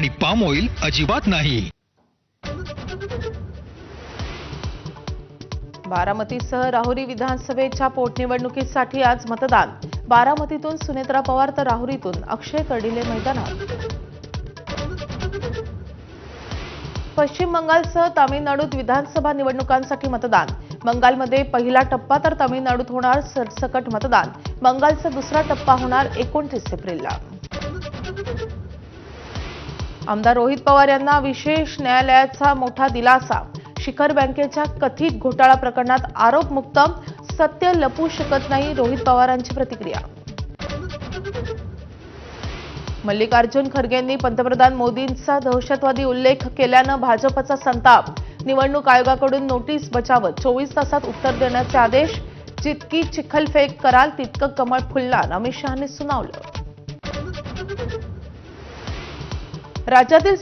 आणि palm oil अजिबात नाही। बारामतीसह राहुरी विधानसभेच्या पोटनिवडणुकीसाठी आज मतदान। बारामतीतून सुनेत्रा पवार तर राहुरीतून अक्षय कर्डिले मैदानात। पश्चिम बंगालसह तामिळनाडूत विधानसभा निवडणुकांसाठी मतदान। बंगालमध्ये पहिला टप्पा तर तामिळनाडूत होणार सरसकट मतदान। बंगालचा दुसरा टप्पा होणार 29 एप्रिलला। आमदार रोहित पवार यांना विशेष न्यायालयाचा मोठा दिलासा। शिखर बँकेच्या कथित घोटाळा प्रकरणात आरोपमुक्त, सत्य लपू शकत नाही, रोहित पवारांची प्रतिक्रिया। मल्लिकार्जुन खरगेंनी पंतप्रधान मोदींचा दहशतवादी उल्लेख केल्यानं भाजपचा संताप। निवडणूक आयोगाकडून नोटीस बजावत 24 तासात उत्तर देण्याचे आदेश। जितकी चिखलफेक कराल तितकं कमळ फुलणार, अमित शहांनी सुनावलं। राज्यातील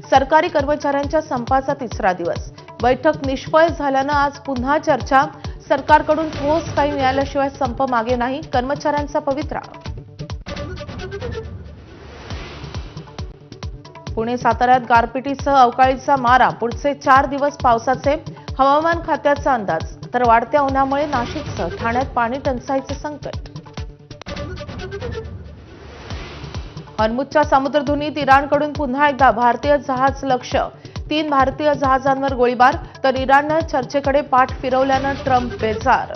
सरकारी कर्मचाऱ्यांच्या संपाचा तिसरा दिवस। बैठक निष्फळ झाल्यानं आज पुन्हा चर्चा। सरकारकडून ठोस काही मिळाल्याशिवाय संप मागे नाही, कर्मचाऱ्यांचा पवित्रा। पुणे साताऱ्यात गारपिटीसह अवकाळीचा मारा। पुढचे 4 दिवस पावसाचे, हवामान खात्याचा अंदाज। तर वाढत्या उन्हामुळे नाशिकसह ठाण्यात पाणी टंचाईचे संकट। हॉर्मुझच्या सामुद्रधुनीत इराणकडून पुन्हा एकदा भारतीय जहाज लक्ष्य। 3 भारतीय जहाजांवर गोळीबार, तर इराणनं चर्चेकडे पाठ फिरवल्यानं ट्रम्प बेजार।